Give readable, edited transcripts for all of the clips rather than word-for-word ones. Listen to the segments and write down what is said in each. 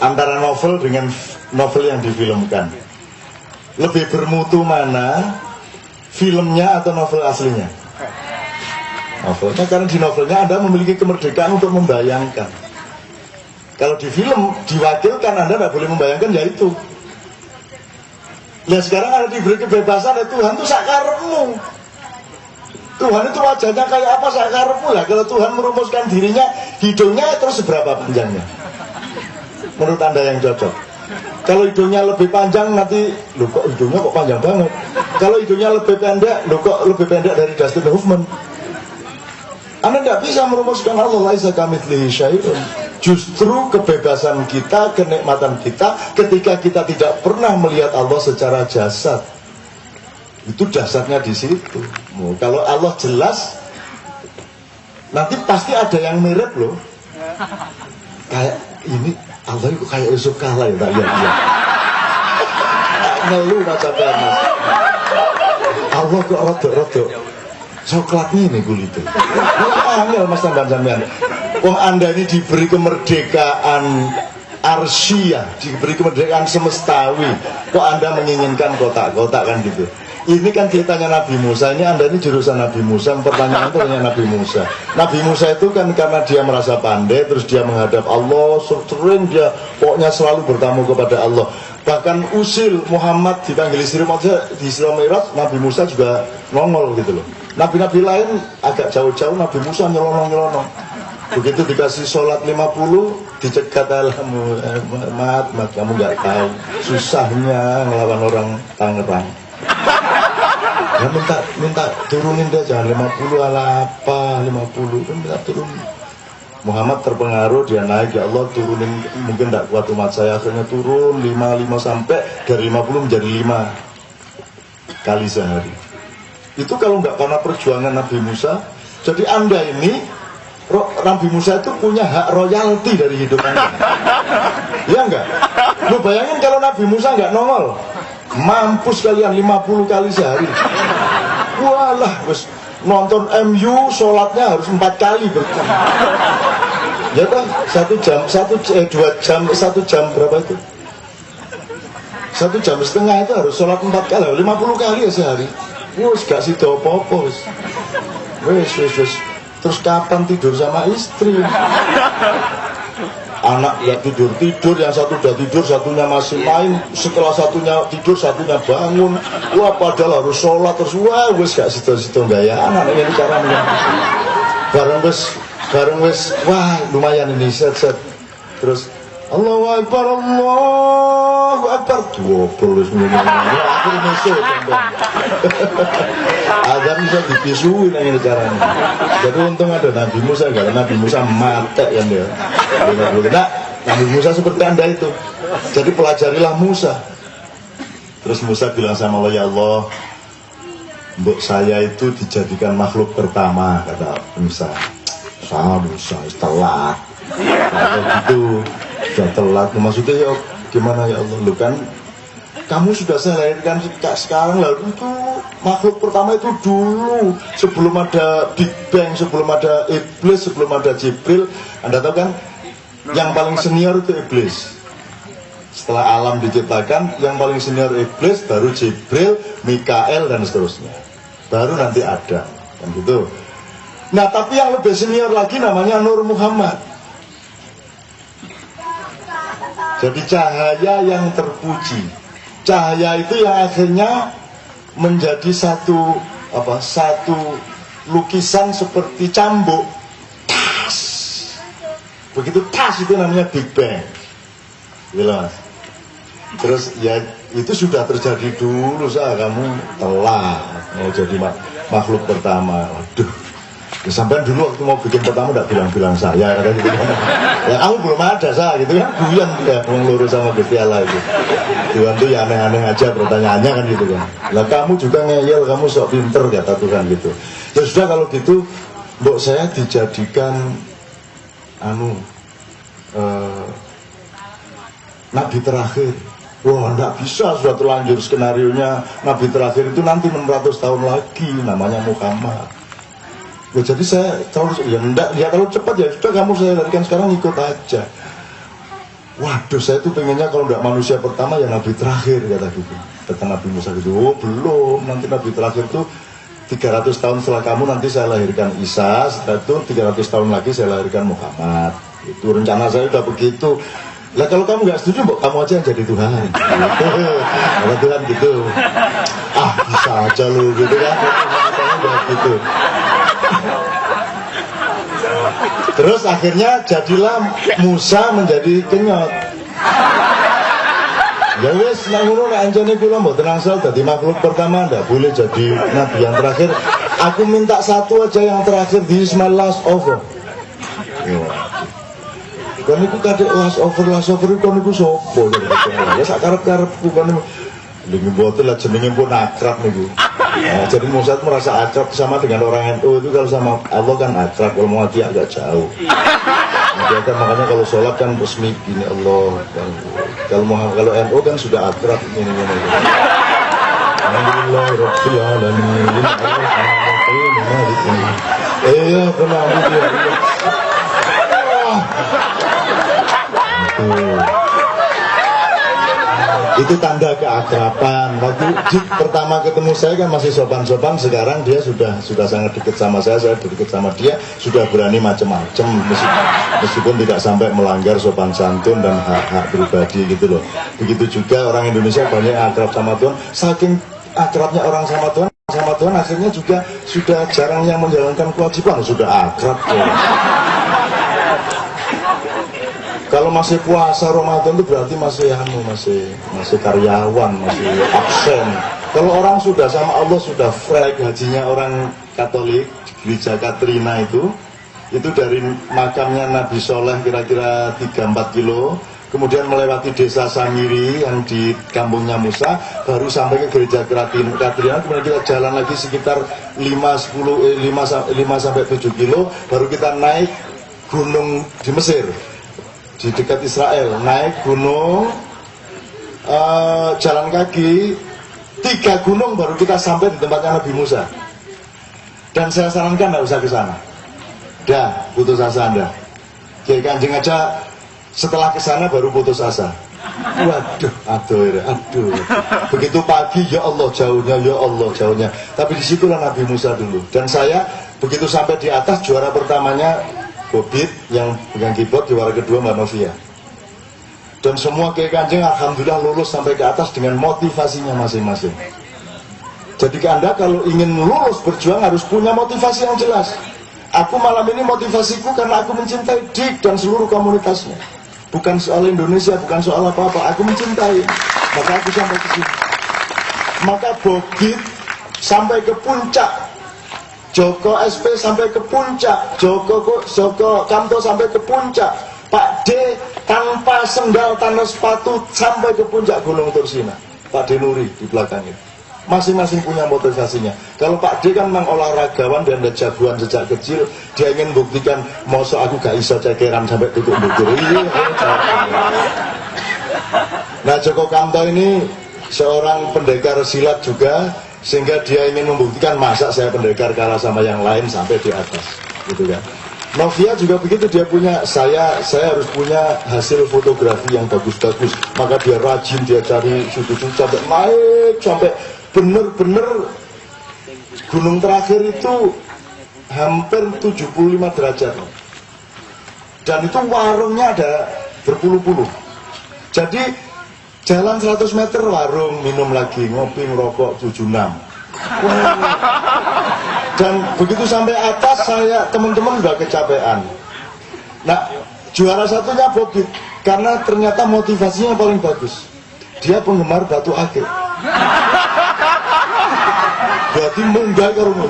antara novel dengan novel yang difilmkan. Lebih bermutu mana, filmnya atau novel aslinya? Novelnya, karena di novelnya Anda memiliki kemerdekaan untuk membayangkan. Kalau di film diwakilkan, Anda tidak boleh membayangkan, ya itu. Nah sekarang Anda diberi kebebasan, Tuhan itu sakarepmu. Tuhan itu wajahnya kayak apa, sakarepmu lah. Kalau Tuhan merumuskan dirinya, hidungnya terus seberapa panjangnya? Menurut Anda yang cocok. Kalau hidungnya lebih panjang nanti, loh kok hidungnya kok panjang banget. Kalau hidungnya lebih pendek, loh kok lebih pendek dari Dustin Hoffman. Anda tidak bisa merumuskan Allah, laisa kamitslihi syai'un. Justru kebebasan kita, kenikmatan kita ketika kita tidak pernah melihat Allah secara jasad. Itu dasarnya di situ. Kalau Allah jelas, nanti pasti ada yang mirip loh. Kayak ini Allah itu kayak Yusuf Kala ya, tak lihat dia. Ngeluh macam mana? Allah kok rodok-rodok. Coklatnya ini kulitnya. Angel mas tambah sampean. Wong Anda ini diberi kemerdekaan arsyah, diberi kemerdekaan semestawi. Kok Anda menginginkan kotak-kotak kan gitu? Ini kan ceritanya Nabi Musa. Ini Anda ini jurusan Nabi Musa. Pertanyaan itu hanya Nabi Musa. Nabi Musa itu kan karena dia merasa pandai, terus dia menghadap Allah. Sering dia pokoknya selalu bertamu kepada Allah. Bahkan usil Muhammad dipanggil istri maksudnya di Isra Mi'raj, Nabi Musa juga nongol gitu loh. Nabi-nabi lain agak jauh-jauh, Nabi Musa nyelonong-nyelonong. Begitu dikasih sholat 50, dicegat Mat, kamu nggak tahu susahnya ngelawan orang Tangerang. Ya minta turunin deh, jangan 50 ala apa 50 kan minta turunin. Muhammad terpengaruh, dia naik, ya Allah turunin, mungkin tidak kuat umat saya, akhirnya turun 5 sampai dari 50 menjadi 5 kali sehari. Itu kalau nggak karena perjuangan Nabi Musa. Jadi Anda ini, Nabi Musa itu punya hak royalti dari hidup Anda. Ya enggak? Lu bayangin kalau Nabi Musa nggak nongol, mampus kalian 50 kali sehari. Walah, wes nonton MU sholatnya harus 4 kali berjam. Ya kan, 1 jam, 1 jam berapa itu? 1 jam setengah itu harus sholat 4 kali, 50 kali ya sehari. Wes gak sido apa-apa wes. Wes. Terus kapan tidur sama istri? Anak ya tidur, yang satu udah tidur, satunya masih main. Setelah satunya tidur, satunya bangun. Wah padahal harus sholat terus. Wah wes gak sido gaya anak ini caranya. Bareng wes, wah lumayan ini set. Terus Allahu Akbar, Allahu Akbar. 20 menit. Akhirnya mesej. Azan bisa dipisuin ini caranya. Jadi untung ada Nabi Musa, karena Nabi Musa mati kan dia. Nah, Nabi Musa seperti Anda itu. Jadi pelajarilah Musa. Terus Musa bilang sama Allah, ya Allah, untuk saya itu dijadikan makhluk pertama, kata Musa. Musa telat. Kalau gitu sudah telat. Maksudnya ya gimana ya Allah, lu kan kamu sudah saya lahirkan sekarang, lalu itu makhluk pertama itu dulu sebelum ada Big Bang, sebelum ada Iblis, sebelum ada Jibril. Anda tahu kan yang paling senior itu Iblis. Setelah alam diciptakan, yang paling senior Iblis, baru Jibril, Mikael dan seterusnya, baru nanti Adam kan gitu. Nah tapi yang lebih senior lagi namanya Nur Muhammad. Jadi cahaya yang terpuji, cahaya itu yang akhirnya menjadi satu lukisan seperti cambuk. Tas. Begitu tas itu namanya Big Bang. Jelas. Terus ya itu sudah terjadi dulu, kamu telah mau jadi makhluk pertama. Waduh. Ya, sampai dulu waktu mau bikin pertama tidak bilang-bilang saya kan gitu kan. Ya kamu belum ada gitu kan, guyon ya lurus sama Gusti Allah itu. Tuhan tuh ya aneh-aneh aja pertanyaannya kan gitu kan. Lah kamu juga ngeyel, kamu sok pinter kata Tuhan gitu. Ya sudah kalau gitu, mbok saya dijadikan nabi terakhir. Wah enggak bisa, sudah terlanjur skenarionya. Nabi terakhir itu nanti 600 tahun lagi, namanya Muhammad. Ya, jadi saya terlalu cepat ya sudah, kamu saya larikan sekarang, ikut aja. Waduh, saya tuh pengennya kalau nggak manusia pertama ya nabi terakhir, kata gitu. Kata Nabi Musa gitu, oh belum, nanti nabi terakhir tuh 300 tahun setelah kamu nanti saya lahirkan Isa, setelah itu 300 tahun lagi saya lahirkan Muhammad. Itu rencana saya udah begitu. Lah kalau kamu nggak setuju, kamu aja yang jadi Tuhan. Kalau Tuhan gitu, ah bisa aja lu gitu kan, gitu. Terus akhirnya jadilah Musa menjadi kenyot. Ya wes, nang ngono nek anjane kula mboten angsal dadi makhluk pertama, ndak boleh jadi nabi yang terakhir. Aku minta satu aja yang terakhir, this is my last offer. Kan niku kadek last offer kon niku sapa? Ya sak karep-karepku kon niku. Lha mboten lah jenenge pun akrab niku. Nah, jadi Musa merasa akrab sama dengan orang NU itu, kalau sama Allah kan akrab, kalau mau hati agak jauh. Dia kan makanya kalau sholat kan resmi gini Allah. Kalau NU kan sudah akrab ini. Alhamdulillah Rabbil Alamin. Iya benar dia. Itu tanda keakraban. Waktu pertama ketemu saya kan masih sopan-sopan, sekarang dia sudah sangat dekat sama saya dekat sama dia, sudah berani macam-macam, meskipun tidak sampai melanggar sopan santun dan hak-hak pribadi gitu loh. Begitu juga orang Indonesia banyak akrab sama Tuhan, saking akrabnya orang sama Tuhan akhirnya juga sudah jarang yang menjalankan kewajiban, sudah akrab ya. Kalau masih puasa Ramadan itu berarti masih karyawan, masih absen. Kalau orang sudah sama Allah, sudah freak, hajinya orang Katolik, gereja Katrina itu dari makamnya Nabi Soleh kira-kira 3-4 kilo, kemudian melewati desa Samiri yang di kampungnya Musa, baru sampai ke gereja Katrina, kemudian kita jalan lagi sekitar 5-7 kilo, baru kita naik gunung di Mesir, di dekat Israel, naik gunung, jalan kaki 3 gunung baru kita sampai di tempatnya Nabi Musa. Dan saya sarankan tidak usah ke sana, dah putus asa Anda. Kiai Kanjeng aja setelah ke sana baru putus asa. Waduh, aduh. Begitu pagi, ya Allah jauhnya. Tapi disitulah Nabi Musa dulu. Dan saya begitu sampai di atas, juara pertamanya Bobit yang pegang keyboard, juara kedua Mbak Novia. Dan semua Kiai Kanjeng alhamdulillah lulus sampai ke atas dengan motivasinya masing-masing. Jadi Anda kalau ingin lulus berjuang harus punya motivasi yang jelas. Aku malam ini motivasiku karena aku mencintai Dik dan seluruh komunitasnya. Bukan soal Indonesia, bukan soal apa-apa. Aku mencintai, maka aku sampai ke sini. Maka Bobit sampai ke puncak, Joko SP sampai ke puncak, Joko Kamto sampai ke puncak, Pak D tanpa sendal, tanpa sepatu sampai ke puncak Gunung Tursina. Pak D Nuri di belakangnya. Masing-masing punya motivasinya. Kalau Pak D kan memang olahragawan dan ada jagoan sejak kecil, dia ingin buktikan, mosok aku gak iso cekeran sampai tutup bukur. Nah, Joko Kamto ini seorang pendekar silat juga, sehingga dia ingin membuktikan masa saya pendekar kalah sama yang lain sampai di atas, gitu kan. Novia juga begitu, dia punya saya harus punya hasil fotografi yang bagus-bagus, maka dia rajin, dia cari sudut-sudut sampai naik, sampai bener-bener gunung terakhir itu hampir 75 derajat, dan itu warungnya ada berpuluh-puluh. Jadi jalan 100 meter warung, minum lagi, ngopi, ngerokok 76. Dan begitu sampai atas, saya teman-teman udah kecapean. Nah, juara satunya Bobit karena ternyata motivasinya paling bagus. Dia penggemar batu akik. Berarti munggah ke rumah.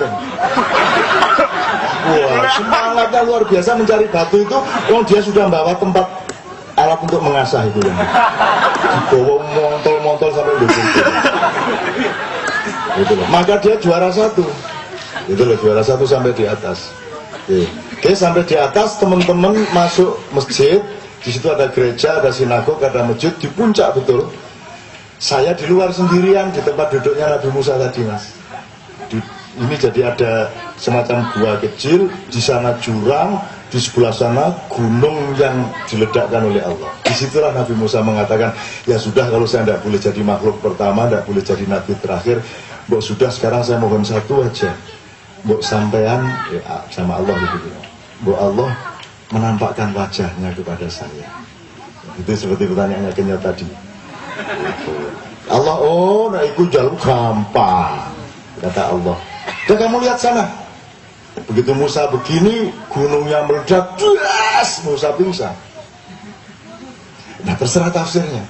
Wah, semangatnya luar biasa mencari batu itu. Dia sudah bawa tempat alat untuk mengasah itu ya. Dibawa montol-montol sampai lucu. Itu loh. Maka dia juara satu. Itu loh, juara satu sampai di atas. Oke, sampai di atas teman-teman masuk masjid. Di situ ada gereja, ada sinagog, ada masjid di puncak betul. Saya di luar sendirian di tempat duduknya Nabi Musa tadi, Mas. Ini jadi ada semacam gua kecil, di sana jurang, di sebelah sana gunung yang diledakkan oleh Allah. Disitulah Nabi Musa mengatakan, ya sudah kalau saya tidak boleh jadi makhluk pertama, tidak boleh jadi nabi terakhir, mbok sudah sekarang saya mohon satu aja, mbok sampean sama Allah gitu, mbok Allah menampakkan wajahnya kepada saya. Itu seperti pertanyaannya Kenya tadi. Allah, oh, nah itu jalur gampang, kata Allah. Dan kamu lihat sana. Begitu Musa begini, gunungnya meledak, das, Musa pingsan. Nah terserah tafsirnya.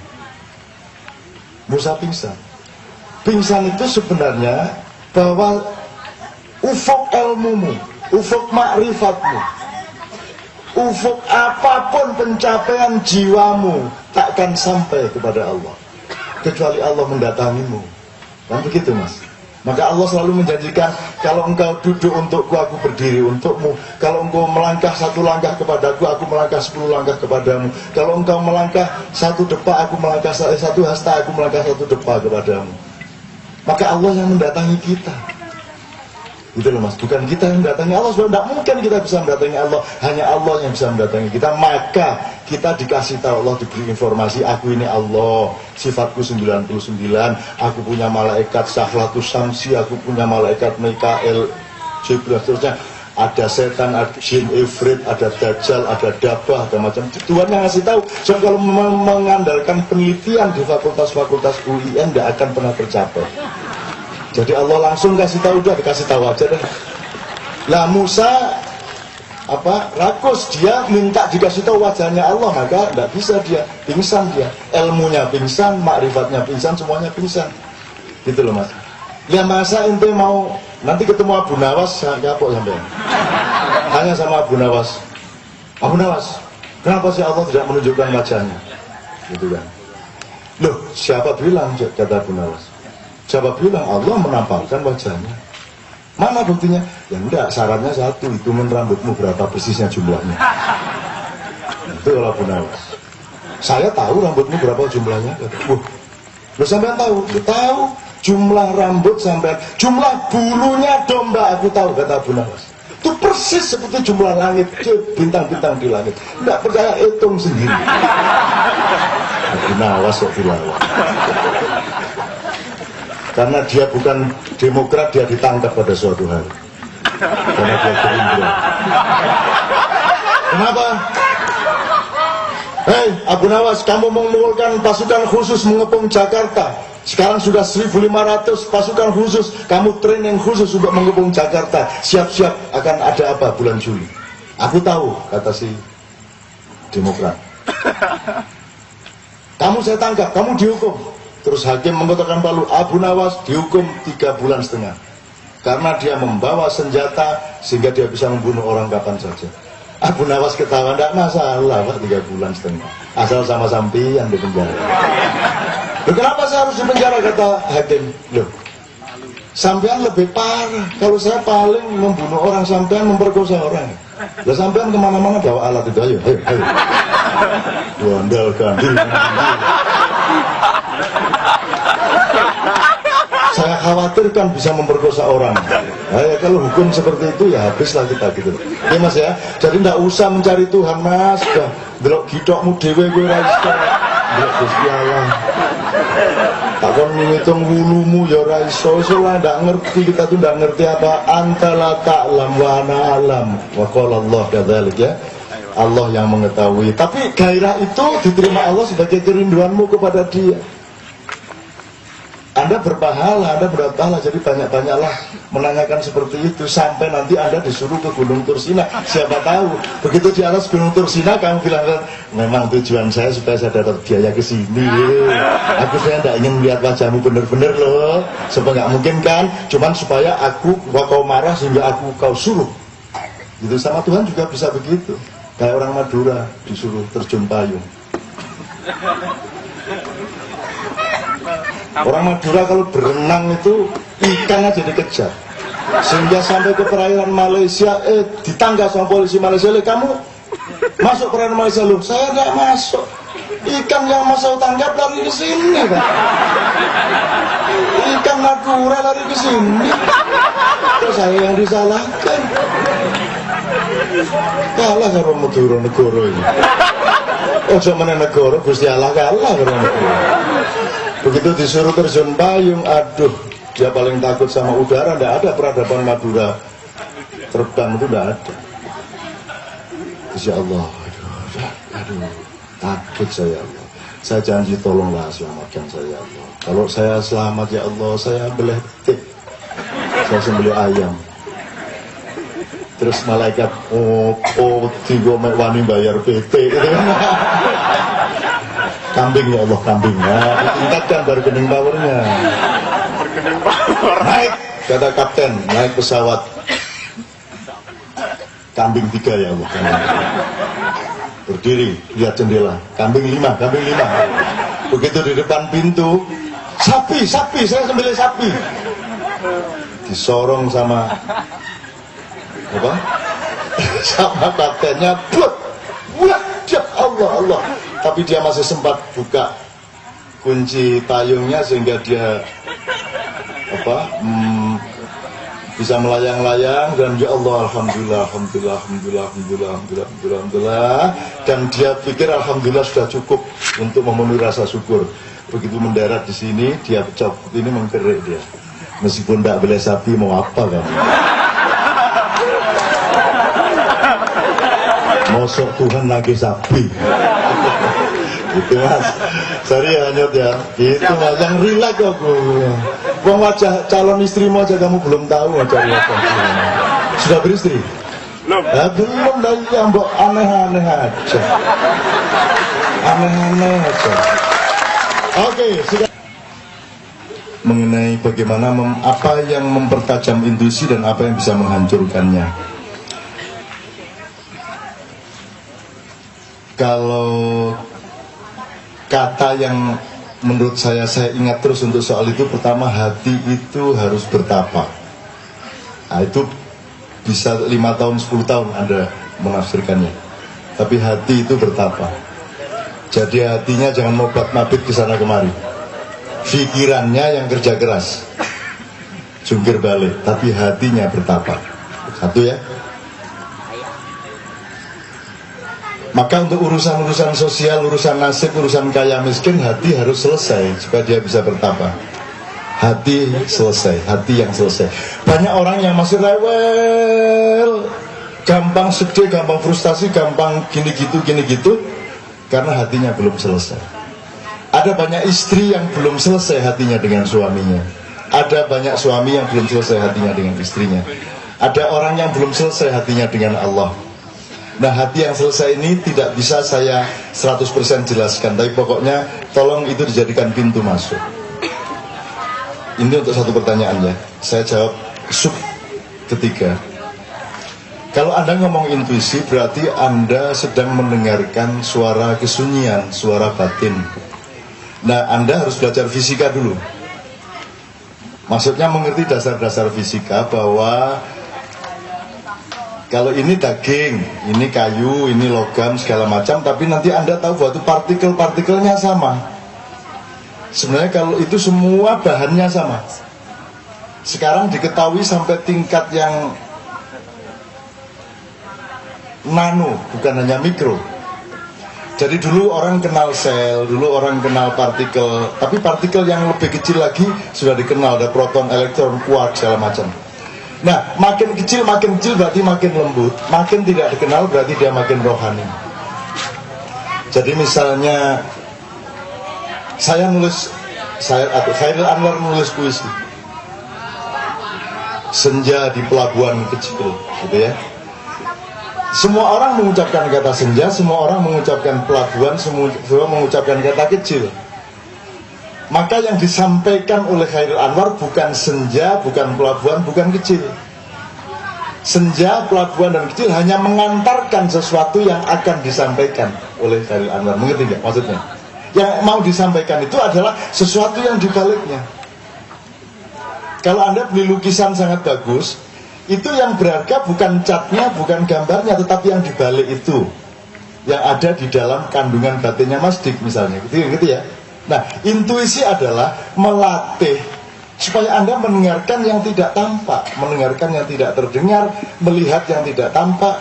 Musa pingsan. Pingsan itu sebenarnya bahwa ufuk ilmumu, ufuk ma'rifatmu, ufuk apapun pencapaian jiwamu takkan sampai kepada Allah kecuali Allah mendatangimu. Kan begitu Mas? Maka Allah selalu menjanjikan, kalau engkau duduk untukku, aku berdiri untukmu. Kalau engkau melangkah satu langkah kepadaku, aku melangkah 10 langkah kepadamu. Kalau engkau melangkah satu depa, aku melangkah satu hasta, aku melangkah satu depa kepadamu. Maka Allah yang mendatangi kita. Gitu loh Mas, bukan kita yang mendatangi Allah. Sebab tidak mungkin kita bisa mendatangi Allah, hanya Allah yang bisa mendatangi kita. Maka kita dikasih tahu Allah, diberi informasi, aku ini Allah, sifatku 99, aku punya malaikat Sahlatus Samsi, aku punya malaikat Mikael, Jibril, seterusnya. Ada setan, ada jin ifrit, ada dajjal, ada dabah, ada macam. Tuhan yang ngasih tahu. So kalau mengandalkan penelitian di fakultas-fakultas UIN tidak akan pernah tercapai. Jadi Allah langsung kasih tahu, udah dikasih tahu aja deh. Lah Musa rakus, dia minta dikasih tahu wajahnya Allah, maka tidak bisa, dia pingsan, dia ilmunya pingsan, makrifatnya pingsan, semuanya pingsan. Gitu loh Mas. Ya masa ente mau nanti ketemu Abu Nawas, kapok sampai. Tanya sama Abu Nawas, Abu Nawas, kenapa sih Allah tidak menunjukkan wajahnya? Gitu kan. Loh, siapa bilang, kata Abu Nawas. Siapa bilang Allah menampakkan wajahnya? Mana buktinya? Ya enggak, syaratnya satu, hitungin rambutmu berapa persisnya jumlahnya. Itu kalau Abu Nawas. Saya tahu rambutmu berapa jumlahnya. Lu sampean tahu? Lu tahu jumlah rambut sampean, jumlah bulunya domba aku tahu, kata Abu Nawas. Itu persis seperti jumlah langit, bintang-bintang di langit. Enggak percaya, hitung sendiri. Abu Nawas kok dilawan. Karena dia bukan Demokrat, dia ditangkap pada suatu hari. Karena dia Gerindra. Kenapa? Hei Abu Nawas, kamu mengumpulkan pasukan khusus mengepung Jakarta. Sekarang sudah 1.500 pasukan khusus. Kamu training khusus untuk mengepung Jakarta. Siap-siap akan ada apa bulan Juli. Aku tahu, kata si Demokrat. Kamu saya tangkap, kamu dihukum. Terus hakim mengetukkan palu, Abu Nawas dihukum 3,5 bulan. Karena dia membawa senjata sehingga dia bisa membunuh orang kapan saja. Abu Nawas ketawa, tidak masalah Pak, 3,5 bulan. Asal sama sampean di penjara. Loh, kenapa saya harus di penjara, kata hakim? Loh, sampean lebih parah. Kalau saya paling membunuh orang, sampean memperkosa orang. Loh, sampean kemana-mana bawa alat itu, ayo. Gondal gandul. Saya khawatirkan bisa memperkosa orang. Nah, ya, kalau hukum seperti itu ya habislah kita gitu. Ya Mas ya. Jadi tidak usah mencari Tuhan Mas. Delok gitokmu dhewe kowe ora iso. Delok Gusti Allah. Tak kon ngitung wulumu ya ora iso. Soalnya tidak ngerti, kita tuh tidak ngerti apa. Antala ta'lam wa ana alam. Wa qala Allah kadzalik ya. Allah yang mengetahui. Tapi gairah itu diterima Allah sebagai kerinduanmu kepada Dia. Anda berpahala, Anda berpahala, jadi banyak-banyaklah menanyakan seperti itu sampai nanti Anda disuruh ke Gunung Tursina. Siapa tahu begitu di atas Gunung Tursina kamu bilang, memang tujuan saya supaya saya dapat biaya ke sini. Aku saya tidak ingin melihat wajahmu benar-benar loh, supaya nggak mungkin kan? Cuman supaya kau marah sehingga kau suruh. Gitu sama Tuhan juga bisa begitu. Kayak orang Madura disuruh terjun payung. Orang Madura kalau berenang itu ikan aja dikejar, sehingga sampai ke perairan Malaysia ditangkap sama polisi Malaysia. Kamu masuk perairan Malaysia, loh saya tidak masuk, ikan yang mau saya tangkap lari ke sini kan, ikan Madura lari ke sini, terus saya yang disalahkan. Kalah karo Madura negara ini. Ojo meneh negara Gusti Allah kalah karo negara. Begitu disuruh terjun payung, aduh, dia paling takut sama udara. Tidak ada peradaban Madura terbang, itu tidak ada. Insya Allah, aduh, takut saya Allah. Saya janji tolonglah selamatkan saya Allah. Kalau saya selamat ya Allah, saya belah tik, saya sembelih ayam. Terus malaikat, tiga wani bayar PT gitu kan. Kambing ya Allah, kambingnya ditingkatkan bargaining powernya. Naik, kata kapten, naik pesawat. Kambing 3 ya Allah, kambing 3. Berdiri, lihat jendela, kambing 5. Begitu di depan pintu, sapi, saya sembelih sapi. Disorong sama apa? Sama kaptennya, wajah Allah. Tapi dia masih sempat buka kunci payungnya sehingga dia bisa melayang-layang, dan ya Allah, alhamdulillah. Dan dia pikir alhamdulillah sudah cukup untuk memenuhi rasa syukur. Begitu mendarat di sini, dia copot ini mengkerik dia. Meskipun tidak boleh sapi, mau apa kan? Mosok Tuhan lagi sapi. Gitu mas, sorry ya Nyot ya, gitu mas, yang relax aku. Wong wajah calon istrimu aja kamu belum tahu aja apa. Sudah beristri? Belum. Belum, lagi yang mbok aneh-aneh aja. Oke, sudah. Mengenai bagaimana apa yang mempertajam intuisi dan apa yang bisa menghancurkannya. Kalau kata yang menurut saya ingat terus untuk soal itu, pertama, hati itu harus bertapa. Nah, itu bisa 5 tahun, 10 tahun Anda menafsirkannya. Tapi hati itu bertapa. Jadi hatinya jangan mobat-mabit ke sana kemari. Pikirannya yang kerja keras, jungkir balik, tapi hatinya bertapa. Satu ya. Maka untuk urusan-urusan sosial, urusan nasib, urusan kaya miskin, hati harus selesai supaya dia bisa bertapa. Hati selesai, hati yang selesai. Banyak orang yang masih rewel, gampang sedih, gampang frustasi, gampang gini gitu, karena hatinya belum selesai. Ada banyak istri yang belum selesai hatinya dengan suaminya. Ada banyak suami yang belum selesai hatinya dengan istrinya. Ada orang yang belum selesai hatinya dengan Allah. Nah, hati yang selesai ini tidak bisa saya 100% jelaskan, tapi pokoknya tolong itu dijadikan pintu masuk. Ini untuk satu pertanyaan ya, saya jawab sub ketiga. Kalau Anda ngomong intuisi, berarti Anda sedang mendengarkan suara kesunyian, suara batin. Nah, Anda harus belajar fisika dulu. Maksudnya mengerti dasar-dasar fisika bahwa kalau ini daging, ini kayu, ini logam, segala macam, tapi nanti Anda tahu bahwa itu partikel-partikelnya sama. Sebenarnya kalau itu semua bahannya sama. Sekarang diketahui sampai tingkat yang nano, bukan hanya mikro. Jadi dulu orang kenal sel, dulu orang kenal partikel, tapi partikel yang lebih kecil lagi sudah dikenal, ada proton, elektron, kuat, segala macam. Nah, makin kecil berarti makin lembut, makin tidak dikenal berarti dia makin rohani. Jadi misalnya Khairil Anwar nulis puisi Senja di pelabuhan kecil, gitu ya. Semua orang mengucapkan kata senja, semua orang mengucapkan pelabuhan, semua mengucapkan kata kecil. Maka yang disampaikan oleh Khairil Anwar bukan senja, bukan pelabuhan, bukan kecil. Senja, pelabuhan, dan kecil hanya mengantarkan sesuatu yang akan disampaikan oleh Khairil Anwar. Mengerti nggak maksudnya? Yang mau disampaikan itu adalah sesuatu yang dibaliknya. Kalau Anda beli lukisan sangat bagus, itu yang berharga bukan catnya, bukan gambarnya, tetapi yang dibalik itu, yang ada di dalam kandungan batinnya Mas Dik misalnya. Gitu ya. Nah, intuisi adalah melatih supaya Anda mendengarkan yang tidak tampak, mendengarkan yang tidak terdengar, melihat yang tidak tampak,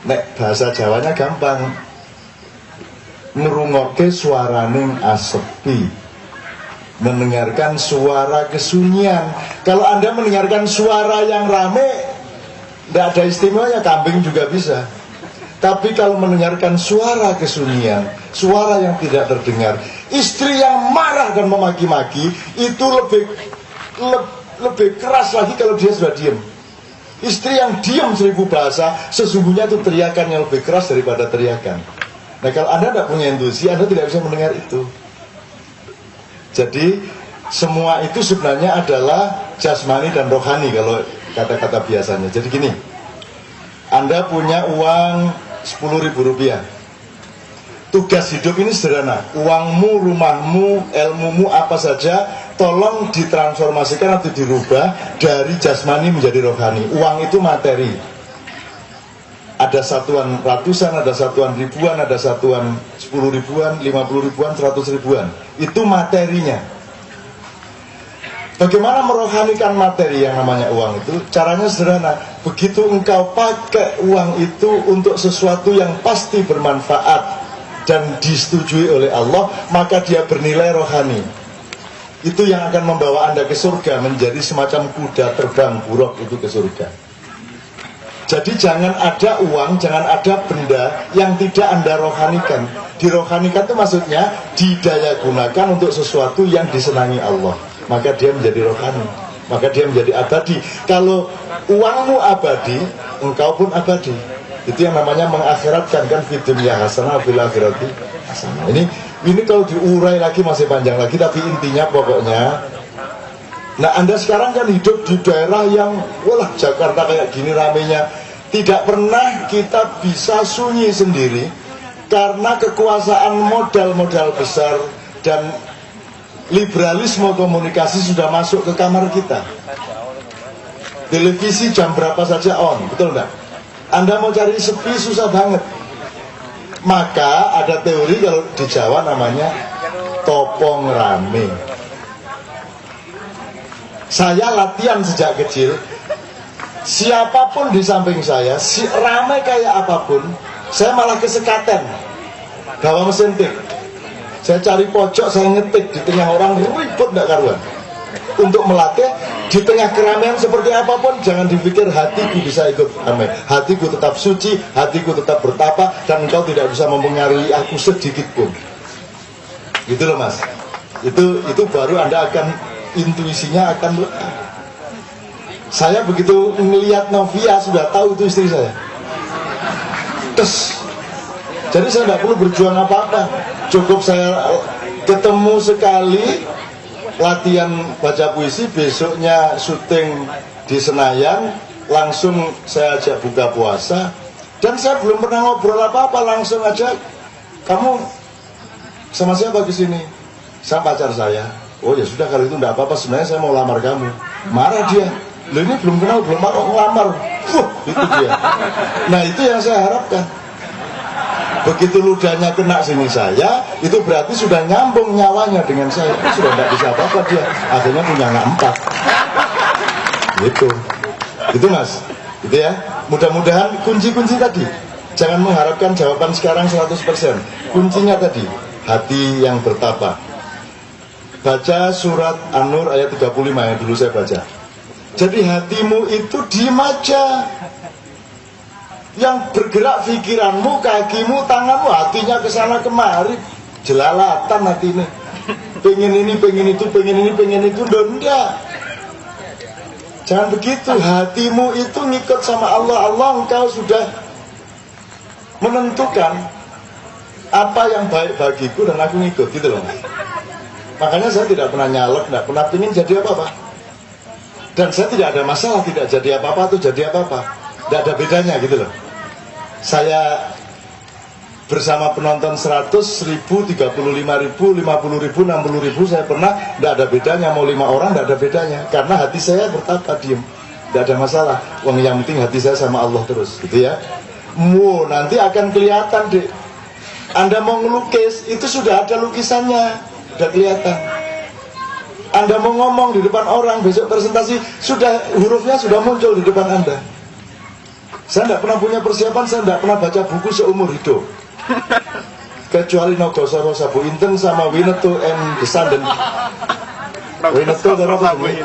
Nek bahasa Jawanya gampang, ngrungokke suaraning asepi, mendengarkan suara kesunyian. Kalau Anda mendengarkan suara yang rame, tidak ada istimewanya, kambing juga bisa. Tapi kalau mendengarkan suara kesunyian, suara yang tidak terdengar, istri yang marah dan memaki-maki, itu lebih keras lagi kalau dia sudah diam. Istri yang diam 1000 bahasa, sesungguhnya itu teriakan yang lebih keras daripada teriakan. Nah, kalau Anda tidak punya intuisi, Anda tidak bisa mendengar itu. Jadi semua itu sebenarnya adalah jasmani dan rohani kalau kata-kata biasanya. Jadi gini, Anda punya uang 10.000 rupiah. Tugas hidup ini sederhana. Uangmu, rumahmu, ilmumu, apa saja, tolong ditransformasikan atau dirubah dari jasmani menjadi rohani. Uang itu materi. Ada satuan ratusan, ada satuan ribuan, ada satuan 10 ribuan, 50 ribuan, 100 ribuan. Itu materinya. Bagaimana merohanikan materi yang namanya uang itu? Caranya sederhana. Begitu engkau pakai uang itu untuk sesuatu yang pasti bermanfaat dan disetujui oleh Allah, maka dia bernilai rohani. Itu yang akan membawa Anda ke surga, menjadi semacam kuda terbang buruk itu ke surga. Jadi jangan ada uang, jangan ada benda yang tidak Anda rohanikan. Dirohanikan itu maksudnya didaya gunakan untuk sesuatu yang disenangi Allah, maka dia menjadi rohani, maka dia menjadi abadi. Kalau uangmu abadi, engkau pun abadi. Itu yang namanya mengakhiratkan, kan fid dunya hasanah fil akhirati hasanah. Ini kalau diurai lagi masih panjang lagi, tapi intinya pokoknya, nah Anda sekarang kan hidup di daerah yang, walah Jakarta kayak gini ramenya, tidak pernah kita bisa sunyi sendiri karena kekuasaan modal-modal besar dan liberalisme komunikasi sudah masuk ke kamar kita. Televisi jam berapa saja on, betul enggak? Anda mau cari sepi susah banget. Maka ada teori kalau di Jawa namanya topong rame. Saya latihan sejak kecil, siapapun di samping saya, ramai kayak apapun, saya malah kesekaten bawa mesin tik. Saya cari pojok, saya ngetik di tengah orang ribut gak karuan. Untuk melatih di tengah keramaian seperti apapun, jangan dipikir hatiku bisa ikut ramai. Hatiku tetap suci, hatiku tetap bertapa, dan engkau tidak bisa mempengaruhi aku sedikit pun. Gitu loh Mas. Itu baru Anda akan, intuisinya akan lekat. Saya begitu melihat Novia sudah tahu itu istri saya. Jadi saya tidak perlu berjuang apa-apa. Cukup saya ketemu sekali, latihan baca puisi, besoknya syuting di Senayan, langsung saya ajak buka puasa, dan saya belum pernah ngobrol apa-apa, langsung aja, kamu sama siapa ke sini? Sama pacar saya. Oh ya sudah, kalau itu enggak apa-apa, sebenarnya saya mau lamar kamu. Marah dia. Loh ini belum kenal, belum mau ngelamar. Itu dia. Nah itu yang saya harapkan. Begitu ludahnya kena sini saya, itu berarti sudah nyambung nyawanya dengan saya. Sudah tidak bisa apa-apa dia. Akhirnya punya anak 4. Gitu. Itu Mas. Gitu ya. Mudah-mudahan kunci-kunci tadi. Jangan mengharapkan jawaban sekarang 100%. Kuncinya tadi, hati yang bertapa. Baca surat An-Nur ayat 35 yang dulu saya baca. Jadi hatimu itu diem aja. Yang bergerak pikiranmu, kakimu, tanganmu, hatinya kesana kemari, jelalatan hati ini. Pengen ini, pengen itu, pengen ini, pengen itu, enggak. Jangan begitu. Hatimu itu ngikut sama Allah. Allah engkau sudah menentukan apa yang baik bagiku dan aku ngikut, gitu loh. Makanya saya tidak pernah nyalek, tidak pernah pengen jadi apa-apa. Dan saya tidak ada masalah tidak jadi apa-apa atau jadi apa-apa. Tidak ada bedanya gitu loh. Saya bersama penonton 100, 1000, 35.000, 50.000, 60.000, saya pernah, tidak ada bedanya. Mau 5 orang tidak ada bedanya. Karena hati saya bertapa diem, tidak ada masalah. Wong yang penting hati saya sama Allah terus, gitu ya. Nanti akan kelihatan deh. Anda mau ngelukis, itu sudah ada lukisannya, sudah kelihatan. Anda mau ngomong di depan orang, besok presentasi, sudah hurufnya sudah muncul di depan Anda. Saya tidak pernah punya persiapan, saya tidak pernah baca buku seumur hidup. Kecuali Nogosoro Sabu Inten sama Winnetou and the Sundance. Winnetou dan apa ini?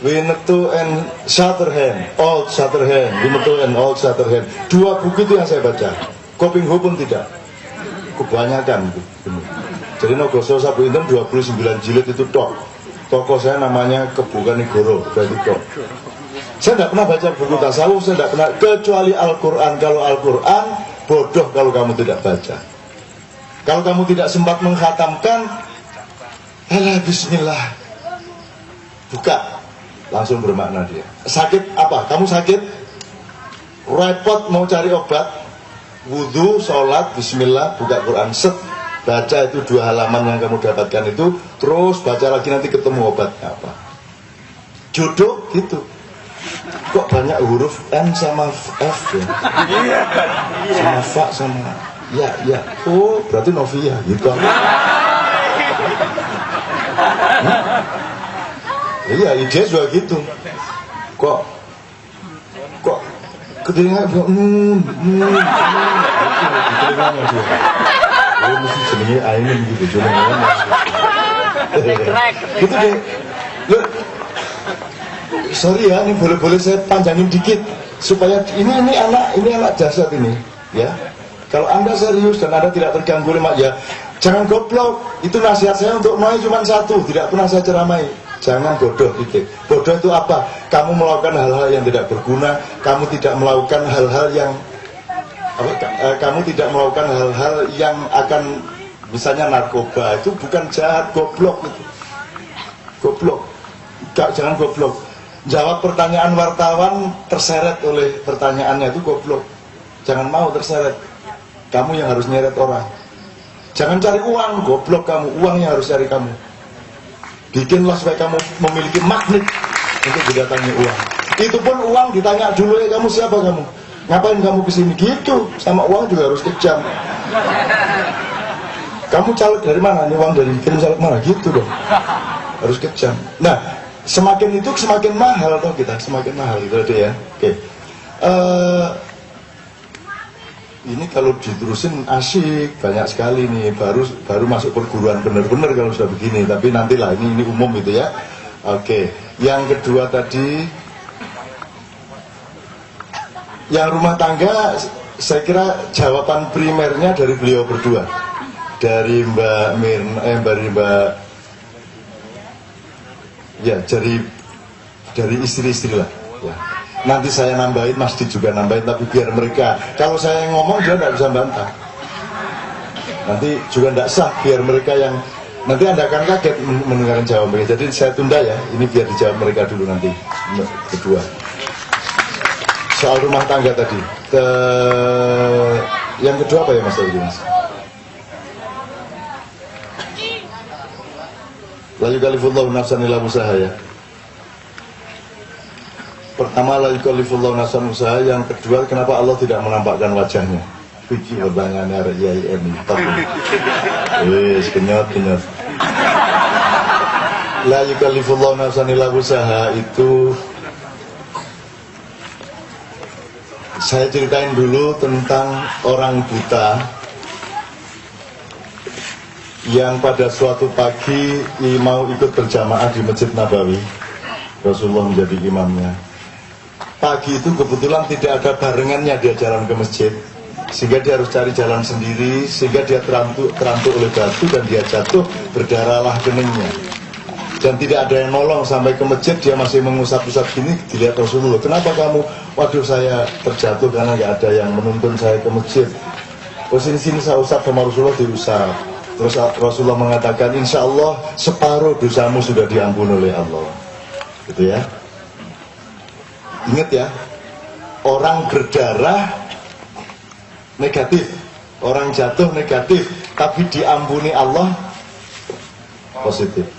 Winnetou and Shatterhand, Old Shatterhand, Winnetou and Old Shatterhand. 2 buku itu yang saya baca. Koping Ho pun tidak. Kebanyakan itu. Jadi Nogosoro Sabu Inten 29 jilid itu tok. Tokoh saya namanya Kebukanigoro, berarti tok. Saya tidak pernah baca buku tasawuf, saya tidak pernah, kecuali Al-Quran. Kalau Al-Quran, bodoh kalau kamu tidak baca. Kalau kamu tidak sempat mengkhatamkan, alah bismillah, buka, langsung bermakna dia. Sakit apa? Kamu sakit? Repot mau cari obat, wudhu, sholat, bismillah, buka Quran, set, baca itu 2 halaman yang kamu dapatkan itu, terus baca lagi nanti ketemu obatnya apa. Jodoh gitu. Kok banyak huruf N sama F ya? Sama Fa sama ya. Oh, berarti Novia gitu. Iya, ide juga gitu. Kok ketelinga gitu, telinganya dia. Oh, mesti jenenge Ainun gitu, jenenge. Gitu deh. Loh, sorry ya, ini boleh saya panjangin dikit supaya ini anak jasad ini, ya. Kalau Anda serius dan Anda tidak terganggu oleh ya, jangan goblok. Itu nasihat saya untuk mulai cuma 1, tidak pernah saya ceramai. Jangan bodoh gitu. Bodoh itu apa? Kamu melakukan hal-hal yang tidak berguna, kamu tidak melakukan hal-hal yang kamu tidak melakukan hal-hal yang akan misalnya narkoba, itu bukan jahat, goblok itu. Goblok. Jangan goblok. Jawab pertanyaan wartawan terseret oleh pertanyaannya, itu goblok. Jangan mau terseret. Kamu yang harus nyeret orang. Jangan cari uang, goblok kamu. Uangnya harus cari kamu. Bikinlah supaya kamu memiliki magnet untuk didatangi uang. Itu pun uang ditanya dulu, kamu siapa kamu? Ngapain kamu kesini? Gitu. Sama uang juga harus kejam. Kamu caleg dari mana? Ini uang dari kirim caleg mana? Gitu dong. Harus kejam. Nah, semakin itu semakin mahal toh kita, semakin mahal gitu deh ya. Oke. Ini kalau diterusin asik, banyak sekali nih, baru masuk perguruan bener-bener kalau sudah begini. Tapi nantilah, ini umum gitu ya. Oke. Yang kedua tadi, yang rumah tangga, saya kira jawaban primernya dari beliau berdua, dari Mbak Mirna, ya dari istri-istri lah ya. Nanti saya nambahin, Mas Di juga nambahin, tapi biar mereka, kalau saya yang ngomong dia tidak bisa bantah, nanti juga tidak sah, biar mereka yang nanti Anda akan kaget mendengarkan jawaban mereka. Jadi saya tunda ya, ini biar dijawab mereka dulu nanti. Kedua, soal rumah tangga tadi, yang kedua apa ya Mas tadi Mas? La yukallifullahu nafsan illa wus'aha ya. Pertama, la yukallifullahu nafsan usaha. Yang kedua, kenapa Allah tidak menampakkan wajahnya? Pikir pertanyaannya RYIN kenyot. La yukallifullahu nafsan illa wus'aha itu saya ceritain dulu tentang orang buta yang pada suatu pagi mau ikut berjamaah di Masjid Nabawi. Rasulullah menjadi imamnya. Pagi itu kebetulan tidak ada barengannya dia jalan ke masjid, sehingga dia harus cari jalan sendiri, sehingga dia terantuk oleh batu dan dia jatuh, berdarahlah keningnya. Dan tidak ada yang nolong sampai ke masjid, dia masih mengusap-usap gini, dilihat Rasulullah, kenapa kamu? Waduh, saya terjatuh karena nggak ada yang menuntun saya ke masjid. Oh, sini saya usap sama Rasulullah, diusap. Terus Rasulullah mengatakan, insya Allah separuh dosamu sudah diampuni oleh Allah. Gitu ya. Ingat ya, orang berdarah negatif, orang jatuh negatif, tapi diampuni Allah positif.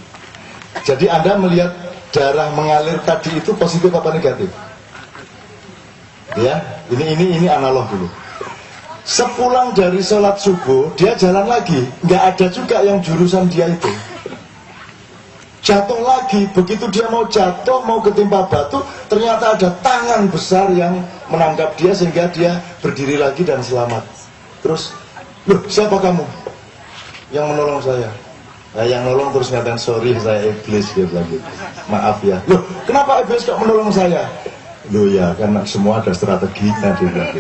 Jadi Anda melihat darah mengalir tadi itu positif apa negatif? Ya, ini analog dulu. Sepulang dari sholat subuh, dia jalan lagi, nggak ada juga yang jurusan dia itu. Jatuh lagi, begitu dia mau jatuh, mau ketimpa batu, ternyata ada tangan besar yang menangkap dia sehingga dia berdiri lagi dan selamat. Terus, loh siapa kamu yang menolong saya? Nah, yang nolong terus ngatakan, sorry saya iblis gitu lagi, maaf ya. Loh kenapa iblis kok menolong saya? Loh ya karena semua ada strateginya dia.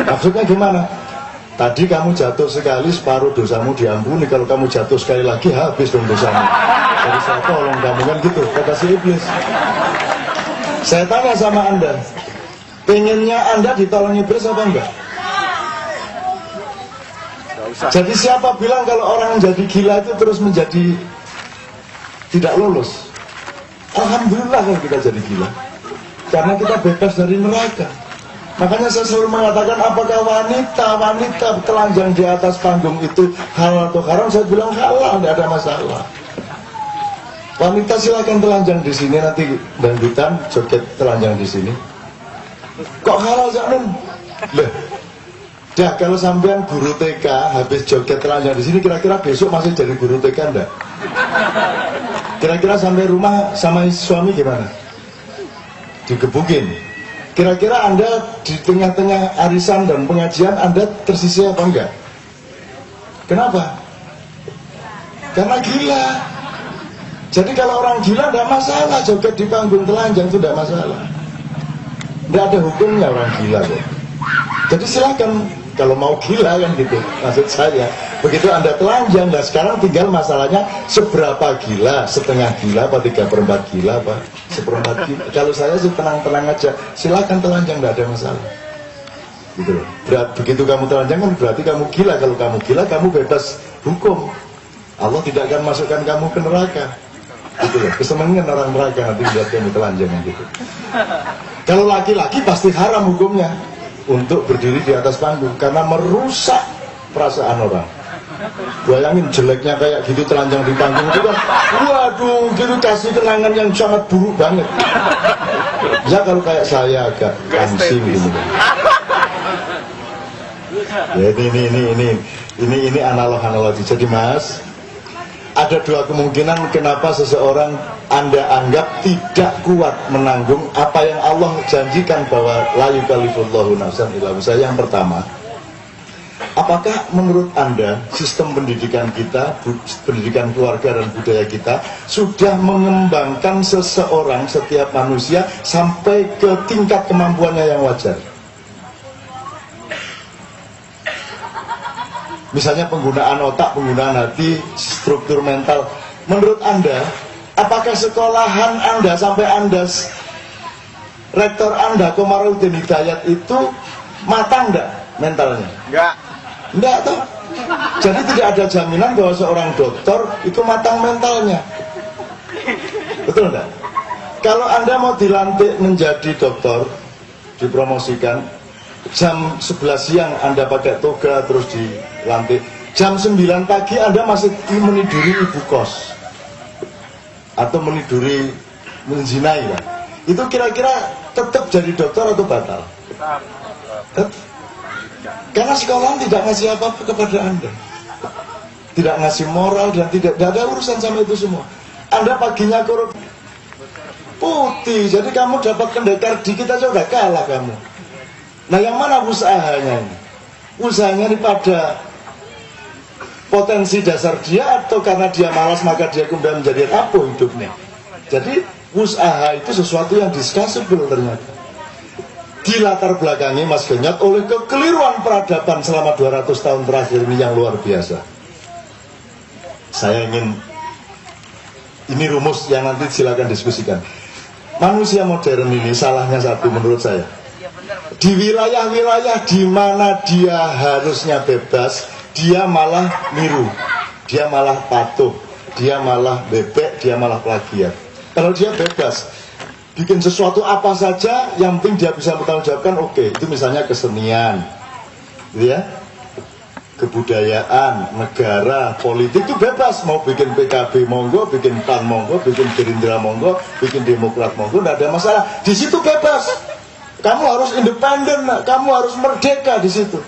Maksudnya gimana? Tadi kamu jatuh sekali, separuh dosamu diampuni. Kalau kamu jatuh sekali lagi, habis dong dosamu. Jadi saya tolong kamu kan gitu, kata si iblis. Saya tanya sama Anda, pengennya Anda ditolong iblis apa enggak? Jadi siapa bilang kalau orang jadi gila itu terus menjadi tidak lolos? Alhamdulillah kalau kita jadi gila, karena kita bebas dari neraka. Makanya saya selalu mengatakan, apakah wanita telanjang di atas panggung itu halal atau haram? Saya bilang halal, tidak ada masalah. Wanita silakan telanjang di sini, nanti dangdutan joget telanjang di sini. Kok halal Zaknun? Loh, dah kalau sampean guru TK habis joget telanjang di sini, kira-kira besok masih jadi guru TK enggak? Kira-kira sampai rumah sama suami gimana? Digebukin. Kira-kira Anda di tengah-tengah arisan dan pengajian Anda tersisih apa enggak? Kenapa? Karena gila. Jadi kalau orang gila tidak masalah joget di panggung telanjang, itu tidak masalah. Tidak ada hukumnya orang gila kok. Jadi silakan kalau mau gila kan gitu. Maksud saya begitu Anda telanjang, nah sekarang tinggal masalahnya seberapa gila, setengah gila apa 3/4 gila apa seperempat gila. Kalau saya sih tenang-tenang aja, silakan telanjang, tidak ada masalah gitu loh. Begitu kamu telanjang kan berarti kamu gila. Kalau kamu gila kamu bebas hukum, Allah tidak akan masukkan kamu ke neraka gitu loh. Kesenangan orang neraka nanti lihat kamu telanjang gitu. Kalau laki-laki pasti haram hukumnya untuk berdiri di atas panggung karena merusak perasaan orang. Bayangin jeleknya kayak gitu telanjang di panggung itu kan, waduh gitu kasih kenangan yang sangat buruk banget. Ya kalau kayak saya agak langsing gitu. Ya ini analogi. Jadi Mas, ada dua kemungkinan kenapa seseorang Anda anggap tidak kuat menanggung apa yang Allah janjikan bahwa la yukallifullahu nafsan illa wus'aha. Yang pertama, apakah menurut Anda sistem pendidikan kita, pendidikan keluarga dan budaya kita sudah mengembangkan seseorang, setiap manusia sampai ke tingkat kemampuannya yang wajar? Misalnya penggunaan otak, penggunaan hati, struktur mental. Menurut Anda, apakah sekolahan Anda sampai Anda, rektor Anda, Komarudin Hidayat itu matang enggak mentalnya? Enggak toh? Jadi tidak ada jaminan bahwa seorang dokter itu matang mentalnya. Betul enggak? Kalau Anda mau dilantik menjadi dokter, dipromosikan, jam 11 siang Anda pakai toga terus dilantik, jam 9 pagi Anda masih meniduri ibu kos atau meniduri menzinai lah, itu kira-kira tetap jadi dokter atau batal? Tetap. Karena sekolah tidak ngasih apa-apa kepada Anda, tidak ngasih moral dan tidak ada urusan sama itu semua. Anda paginya korup putih, jadi kamu dapat pendekar dikit aja udah kalah kamu. Nah yang mana usahanya ini? Usahanya ini pada potensi dasar dia atau karena dia malas maka dia kemudian menjadi rapuh hidupnya. Jadi usaha itu sesuatu yang discussable ternyata. Dilatar belakangi Mas Genyat oleh kekeliruan peradaban selama 200 tahun terakhir ini yang luar biasa. Saya ingin, ini rumus yang nanti silakan diskusikan. Manusia modern ini salahnya satu menurut saya. Di wilayah-wilayah di mana dia harusnya bebas, dia malah niru, dia malah patuh, dia malah bebek, dia malah plagiat. Kalau dia bebas, bikin sesuatu apa saja, yang penting dia bisa bertanggungjawabkan, oke. Itu misalnya kesenian, gitu ya, kebudayaan, negara, politik itu bebas. Mau bikin PKB monggo, bikin PAN monggo, bikin Gerindra monggo, bikin Demokrat monggo, tidak ada masalah. Di situ bebas. Kamu harus independen, kamu harus merdeka di situ.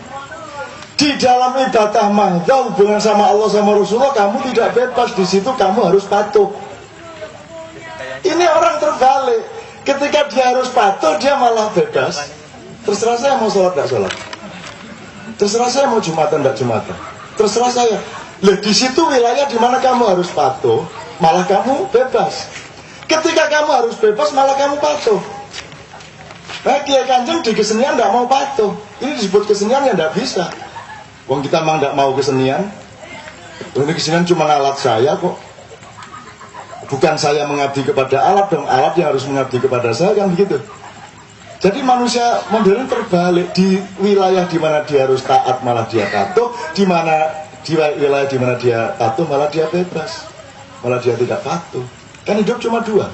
Di dalam ibadah mahdoh, hubungan sama Allah sama Rasulullah, kamu tidak bebas di situ, kamu harus patuh. Ini orang terbalik. Ketika dia harus patuh, dia malah bebas. Terserah saya mau sholat tidak sholat. Terserah saya mau Jumatan tidak Jumatan. Terserah saya. Lah di situ wilayah di mana kamu harus patuh, malah kamu bebas. Ketika kamu harus bebas, malah kamu patuh. Nah, Kiai Kanjeng di kesenian tidak mau patuh. Ini disebut kesenian yang tidak bisa. Wong kita memang tidak mau kesenian. Ini kesenian cuma alat saya kok. Bukan saya mengabdi kepada alat dong, alat yang harus mengabdi kepada saya, kan begitu. Jadi manusia modern terbalik, di wilayah di mana dia harus taat malah dia patuh, di wilayah di mana dia patuh malah dia bebas, malah dia tidak patuh. Kan hidup cuma dua,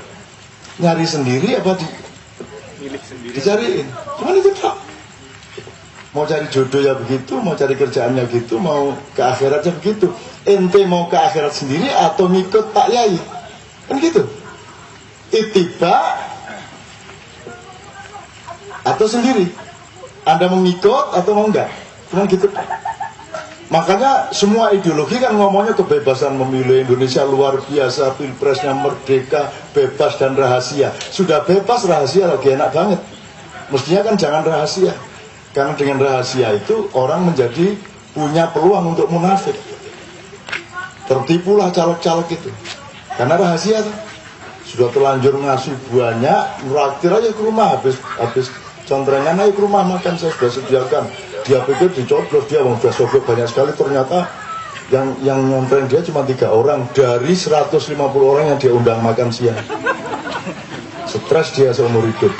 nyari sendiri apa dicariin, cuma itu tak. Mau cari jodoh ya begitu, mau cari kerjaannya gitu, mau ke akhiratnya begitu. Ente mau ke akhirat sendiri atau ngikut Pak Yai, kan gitu. Ittiba atau sendiri, Anda mau ngikut atau mau enggak, cuma gitu. Makanya semua ideologi kan ngomongnya kebebasan memilih, Indonesia luar biasa, pilpresnya merdeka, bebas dan rahasia. Sudah bebas, rahasia lagi enak banget. Mestinya kan jangan rahasia, karena dengan rahasia itu orang menjadi punya peluang untuk munafik. Tertipulah caleg-caleg itu, karena rahasia tuh. Sudah terlanjur ngasih banyak, meraktir aja ke rumah, habis contohnya naik ke rumah makan saya sudah sediakan. Dia pikir dicoblos, dia sudah sobek banyak sekali, ternyata yang nyontreng dia cuma 3 orang dari 150 orang yang dia undang makan siang. Stres dia seumur hidup.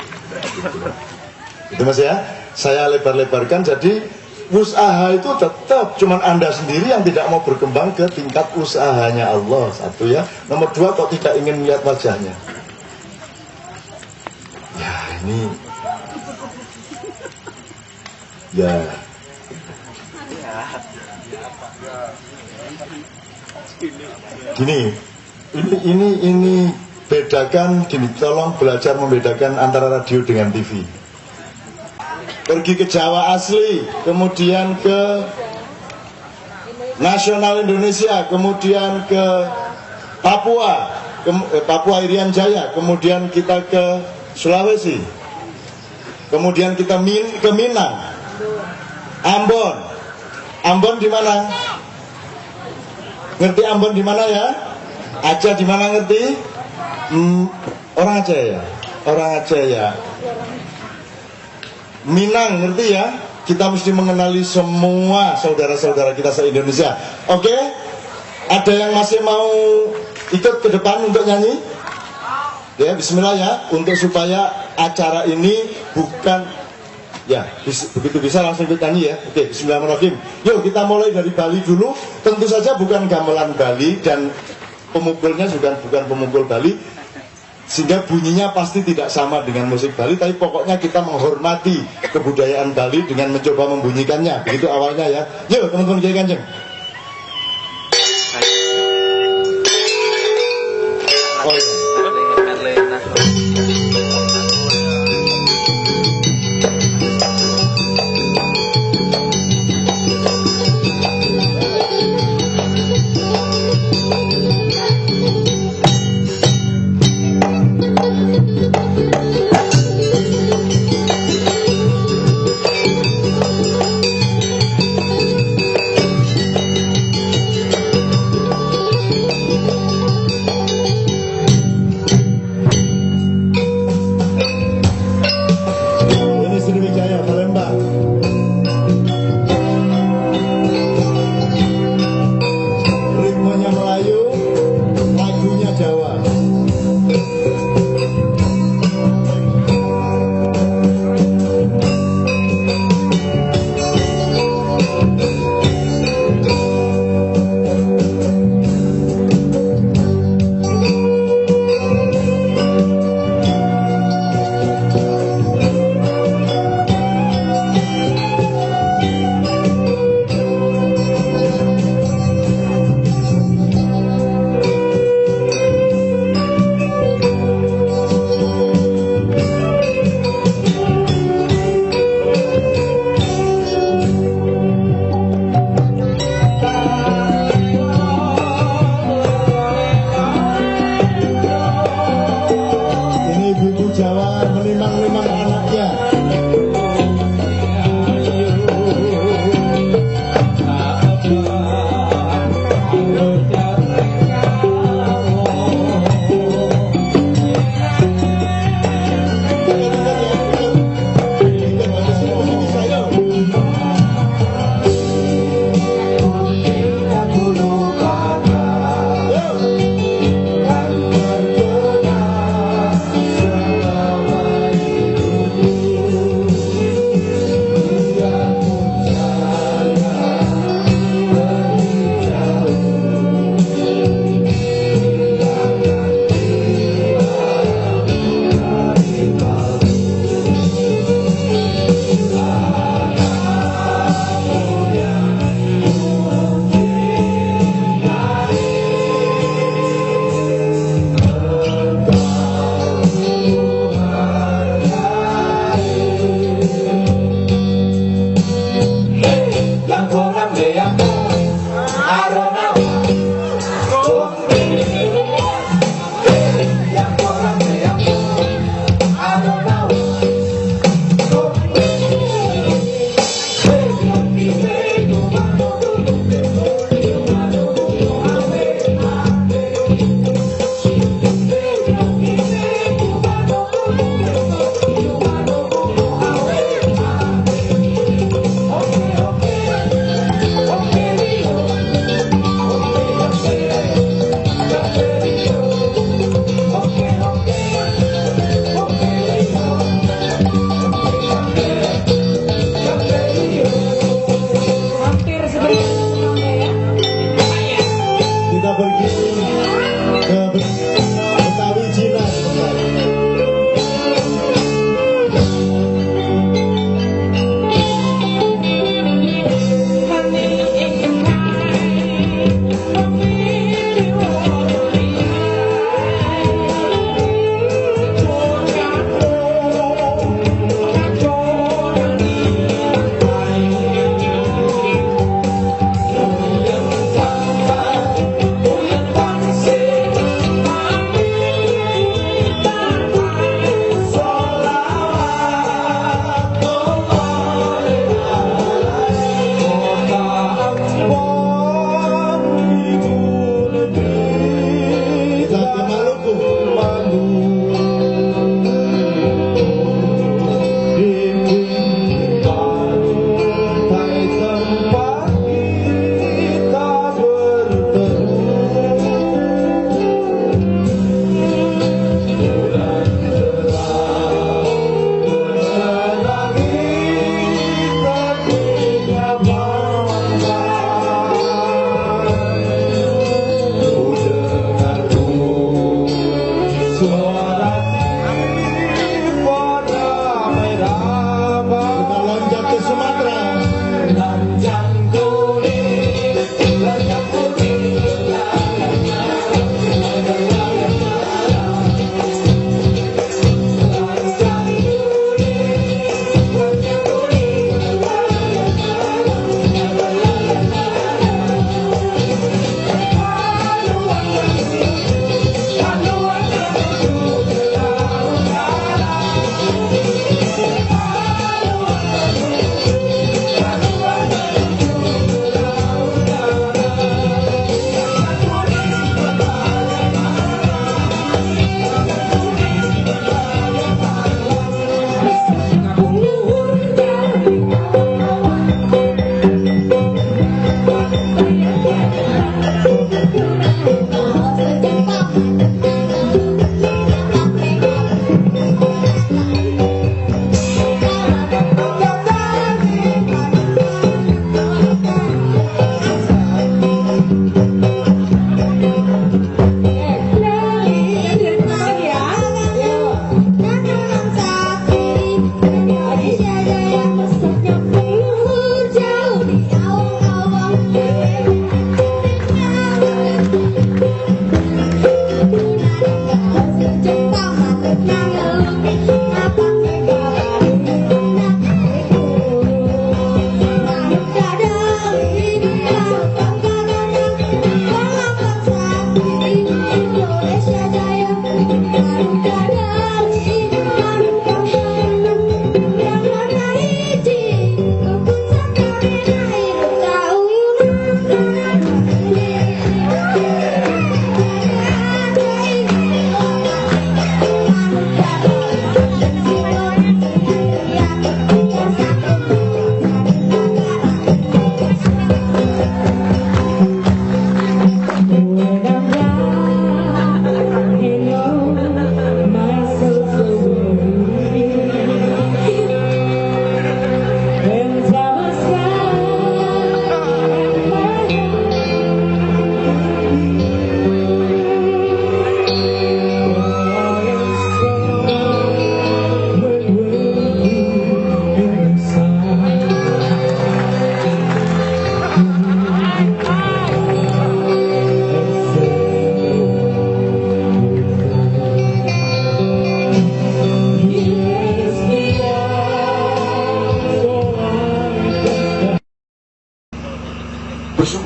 Itu mas ya, saya lebar-lebarkan. Jadi usaha itu tetap cuman Anda sendiri yang tidak mau berkembang ke tingkat usahanya Allah. Satu ya. Nomor 2, kok tidak ingin melihat wajahnya. Ya ini ya gini, ini bedakan gini, tolong belajar membedakan antara radio dengan TV. Pergi ke Jawa asli, kemudian ke Nasional Indonesia, kemudian ke Papua, Papua Irian Jaya, kemudian kita ke Sulawesi, kemudian kita ke Minang, Ambon. Ambon di mana? Ngerti Ambon di mana ya? Aceh di mana ngerti? Orang Aceh ya. Orang Aceh ya. Minang ngerti ya? Kita mesti mengenali semua saudara-saudara kita se-Indonesia. Oke? Ada yang masih mau ikut ke depan untuk nyanyi? Ya, bismillah ya. Untuk supaya acara ini bukan, ya, begitu bisa langsung ikut nyanyi ya. Oke, bismillahirrahmanirrahim. Yuk kita mulai dari Bali dulu. Tentu saja bukan gamelan Bali dan pemukulnya juga bukan pemukul Bali, sehingga bunyinya pasti tidak sama dengan musik Bali. Tapi pokoknya kita menghormati kebudayaan Bali dengan mencoba membunyikannya. Begitu awalnya ya. Yuk teman-teman Kiai Kanjeng. Oh, iya.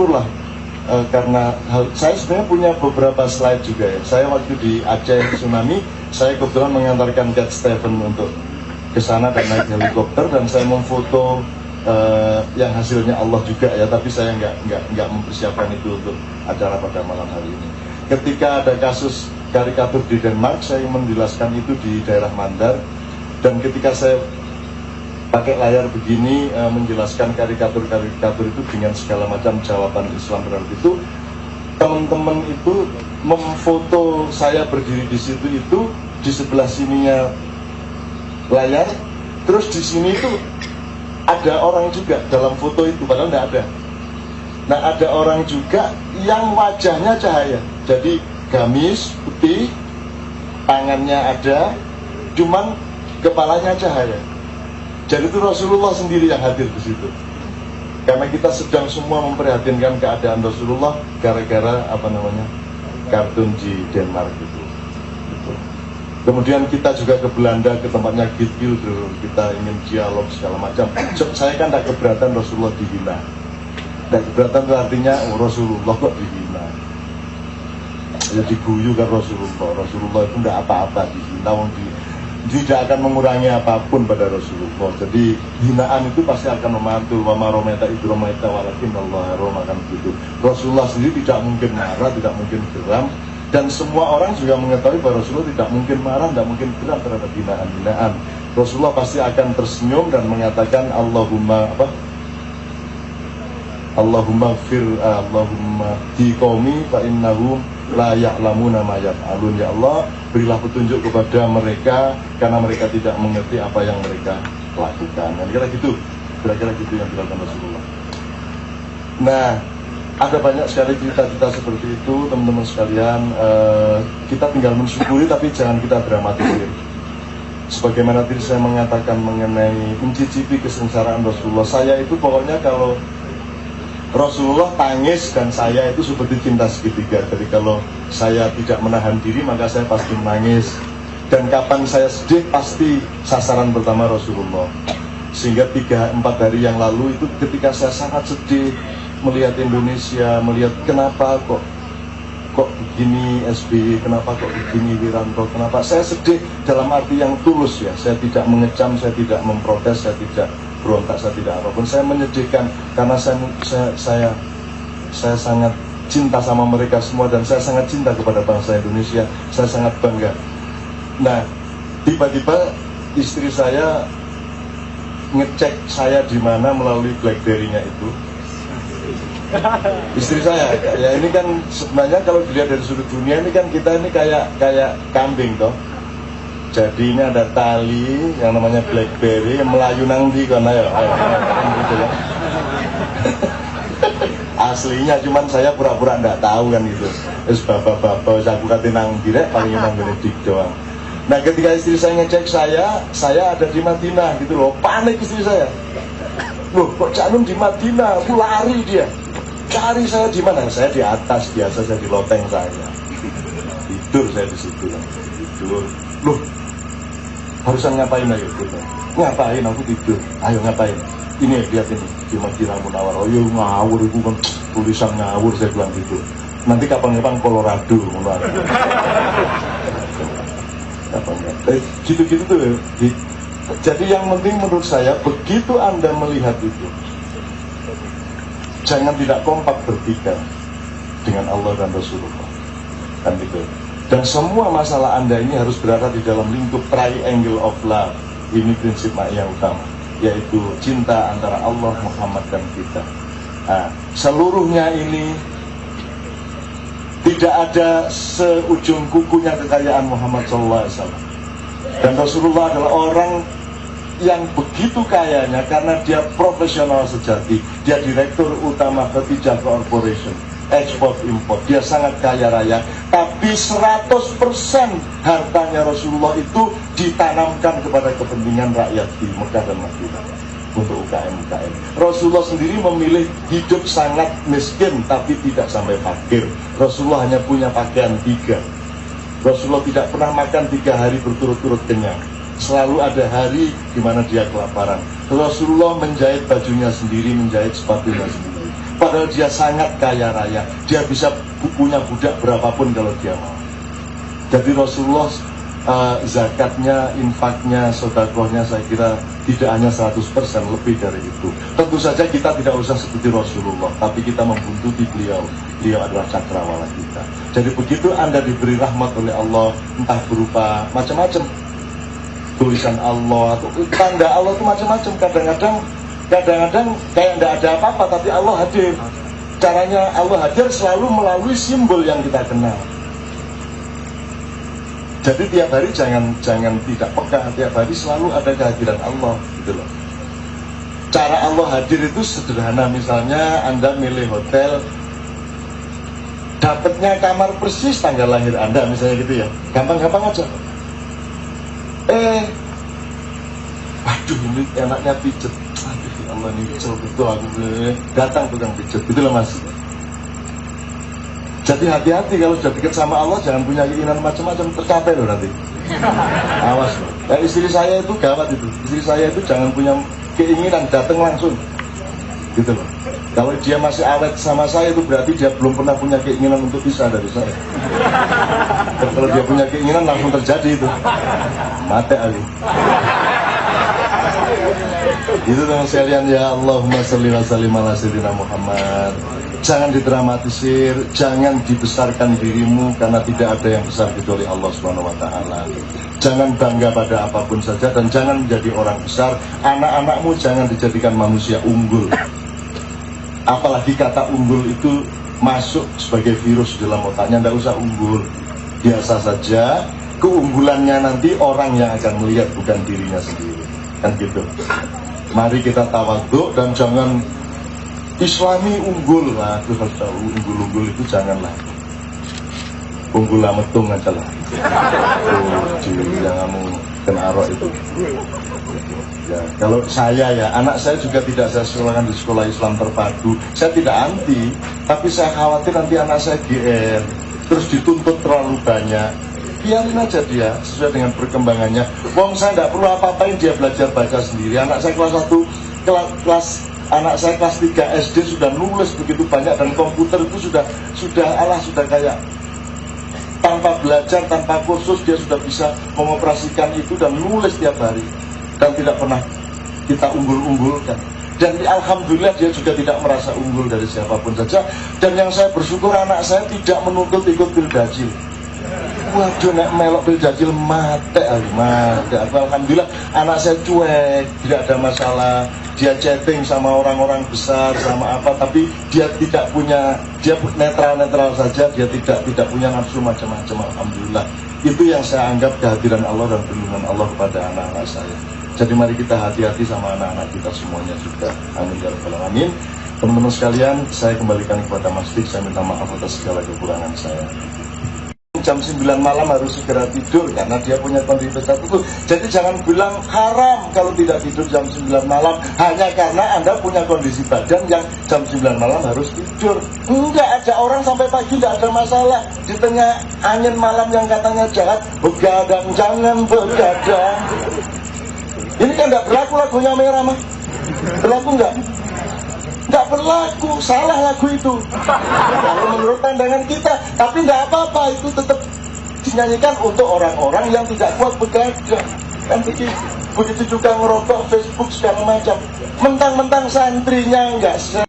bersyukurlah karena saya sebenarnya punya beberapa slide juga ya. Saya waktu di Aceh tsunami, saya kebetulan mengantarkan Cat Stephen untuk ke sana dan naik helikopter, dan saya memfoto yang hasilnya Allah juga ya, tapi saya nggak mempersiapkan itu untuk acara pada malam hari ini. Ketika ada kasus karikatur di Denmark, saya menjelaskan itu di daerah Mandar, dan ketika saya pakai layar begini menjelaskan karikatur-karikatur itu dengan segala macam jawaban Islam berarti itu, teman-teman itu memfoto saya berdiri di situ, itu di sebelah sininya layar, terus di sini itu ada orang juga dalam foto itu, padahal tidak ada. Nah, ada orang juga yang wajahnya cahaya, jadi gamis putih, tangannya ada, cuman kepalanya cahaya. Jadi itu Rasulullah sendiri yang hadir di situ. Karena kita sedang semua memprihatinkan keadaan Rasulullah gara-gara kartun di Denmark itu. Kemudian kita juga ke Belanda, ke tempatnya Geert Wilders, kita ingin dialog segala macam. Saya kan tidak keberatan Rasulullah dihina. Tidak keberatan itu artinya Rasulullah kok dihina. Ya diguyu kan Rasulullah. Rasulullah itu tidak apa-apa dihina, tidak akan mengurangi apapun pada Rasulullah. Jadi hinaan itu pasti akan memantul. Wa ma romaita idh romaita walakin Allah akan begitu. Rasulullah sendiri tidak mungkin marah, tidak mungkin geram. Dan semua orang juga mengetahui bahwa Rasulullah tidak mungkin marah, tidak mungkin geram terhadap hinaan-hinaan. Rasulullah pasti akan tersenyum dan mengatakan Allahumma di qaumi fa innahum la ya'lamuna ma yaf'alun. Ya Allah, berilah petunjuk kepada mereka karena mereka tidak mengerti apa yang mereka lakukan. Kira-kira gitu yang dilakukan Rasulullah. Nah, ada banyak sekali cerita-cerita seperti itu, teman-teman sekalian. Kita tinggal mensyukuri, tapi jangan kita dramatisir. Sebagaimana tadi saya mengatakan mengenai mencicipi kesengsaraan Rasulullah, saya itu pokoknya kalau Rasulullah tangis dan saya itu seperti cinta segitiga. Jadi kalau saya tidak menahan diri, maka saya pasti menangis. Dan kapan saya sedih, pasti sasaran pertama Rasulullah. Sehingga 3-4 hari yang lalu itu ketika saya sangat sedih melihat Indonesia, melihat kenapa kok begini SBY, kenapa kok begini Wiranto, kenapa saya sedih dalam arti yang tulus ya. Saya tidak mengecam, saya tidak memprotes, saya tidak berontak, saya tidak apapun. Saya menyedihkan karena saya sangat cinta sama mereka semua, dan saya sangat cinta kepada bangsa Indonesia. Saya sangat bangga. Nah, tiba-tiba istri saya ngecek saya di mana melalui BlackBerry-nya itu. Istri saya, ya ini kan sebenarnya kalau dilihat dari sudut dunia ini kan kita ini kayak kambing toh. Jadi ini ada tali yang namanya BlackBerry yang melayu nang ndi kono ya. Gitu ya. Aslinya cuman saya pura-pura enggak tahu kan itu. Wis bapak-bapak wis aku kate nang ndi rek paling nang ngene dik doang. Nah, ketika istri saya ngecek saya ada di Madinah gitu loh. Panik istri saya. Loh, kok Cak Nun di Madinah? Aku lari dia. Cari saya di mana? Saya di atas biasa, saya di loteng saya. Tidur saya di situ. Tidur. Loh, harusan ngapain ayo? Ngapain? Aku tidur. Ayo ngapain? Ini lihat ini di Madinah Munawwarah. Oh, ngawur itu kan tulisan ngawur, saya bilang gitu. Nanti kapan-kapan Colorado Munawwarah. Gitu-gitu tuh. Jadi yang penting menurut saya, begitu Anda melihat itu, jangan tidak kompak bertiga dengan Allah dan Rasulullah, kan gitu. Dan semua masalah Anda ini harus berada di dalam lingkup triangle of love. Ini prinsip yang utama, yaitu cinta antara Allah, Muhammad, dan kita. Nah, seluruhnya ini tidak ada seujung kukunya kekayaan Muhammad SAW. Dan Rasulullah adalah orang yang begitu kayanya karena dia profesional sejati. Dia direktur utama Khatijah Corporation, ekspor impor. Dia sangat kaya raya, tapi 100% hartanya Rasulullah itu ditanamkan kepada kepentingan rakyat di Mekah dan Madinah untuk UKM-UKM. Rasulullah sendiri memilih hidup sangat miskin tapi tidak sampai fakir. Rasulullah hanya punya pakaian 3. Rasulullah tidak pernah makan 3 hari berturut-turut kenyang. Selalu ada hari di mana dia kelaparan. Rasulullah menjahit bajunya sendiri, menjahit sepatunya sendiri. padahal dia sangat kaya raya, dia bisa punya budak berapapun kalau dia mau. Jadi Rasulullah zakatnya, infaknya, sedekahnya saya kira tidak hanya 100%, lebih dari itu. Tentu saja kita tidak usah seperti Rasulullah, tapi kita membuntuti beliau. Beliau adalah cakrawala kita. Jadi begitu Anda diberi rahmat oleh Allah, entah berupa macam-macam, tulisan Allah atau tanda Allah itu macam-macam. Kadang-kadang kayak tidak ada apa-apa, tapi Allah hadir. Caranya Allah hadir selalu melalui simbol yang kita kenal. Jadi tiap hari jangan tidak peka, tiap hari selalu ada kehadiran Allah, gitu loh. Cara Allah hadir itu sederhana, misalnya Anda milih hotel, dapatnya kamar persis tanggal lahir Anda, misalnya gitu ya, gampang-gampang aja. Waduh ini enaknya pijet, aduh ya Allah ini betul aku datang tukang pijet, gitu loh Mas. Jadi hati-hati kalau sudah dekat sama Allah, jangan punya keinginan macam-macam, tercapai loh nanti. Awas loh. Istri saya itu gawat itu. Istri saya itu jangan punya keinginan datang langsung, gitu loh. Kalau dia masih awet sama saya itu berarti dia belum pernah punya keinginan untuk pisah dari saya. Kalau dia punya keinginan langsung terjadi itu. Mate Ali. Itu teman sekalian, ya Allahumma sholli wa sallim ala sayyidina Muhammad. Jangan didramatisir, jangan dibesarkan dirimu karena tidak ada yang besar kecuali Allah Subhanahu wa taala. Jangan bangga pada apapun saja dan jangan menjadi orang besar. Anak-anakmu jangan dijadikan manusia unggul. Apalagi kata unggul itu masuk sebagai virus dalam otaknya, tidak usah unggul. Biasa saja, keunggulannya nanti orang yang akan melihat, bukan dirinya sendiri. Kan gitu. Mari kita tawadhu dan jangan Islami unggul lah, itu harus tahu unggul-unggul itu janganlah. Unggul metung aja lah. Yang kamu kena arok itu. Ya, kalau saya ya, anak saya juga tidak saya sekolahkan di sekolah Islam terpadu. Saya tidak anti, tapi saya khawatir nanti anak saya GR, terus dituntut terlalu banyak. Biarin aja dia sesuai dengan perkembangannya. Wong saya tidak perlu apa-apain, dia belajar baca sendiri. Anak saya kelas 1, anak saya kelas 3 SD sudah nulis begitu banyak, dan komputer itu sudah kayak tanpa belajar, tanpa kursus dia sudah bisa mengoperasikan itu dan nulis tiap hari, dan tidak pernah kita unggul-unggulkan. Dan alhamdulillah dia juga tidak merasa unggul dari siapapun saja. Dan yang saya bersyukur, anak saya tidak menuntut ikut Pildajil. Waduh, nek melok Pildajil mate. Alhamdulillah anak saya cuek, tidak ada masalah. Dia chatting sama orang-orang besar, sama apa, tapi dia tidak punya, dia netral saja, dia tidak punya nafsu macam-macam. Alhamdulillah. Itu yang saya anggap kehadiran Allah dan perlindungan Allah kepada anak-anak saya. Jadi mari kita hati-hati sama anak-anak kita semuanya juga. Amin ya rabbal alamin. Teman-teman sekalian, saya kembalikan kepada Mas Dik, saya minta maaf atas segala kekurangan saya. Jam 9 malam harus segera tidur karena dia punya kondisi tertentu. Jadi jangan bilang haram kalau tidak tidur jam 9 malam hanya karena Anda punya kondisi badan yang jam 9 malam harus tidur. Enggak, ada orang sampai pagi tidak ada masalah. Di tengah angin malam yang katanya jahat, begadang, jangan begadang. Ini kan tidak berlaku lagunya Merah mah. Berlaku enggak? Nggak berlaku, salah lagu itu kalau menurut pandangan kita. Tapi nggak apa-apa, itu tetap dinyanyikan untuk orang-orang yang tidak kuat begadang. Kan begitu juga ngerokok, Facebook segala macam. Mentang-mentang santrinya nggak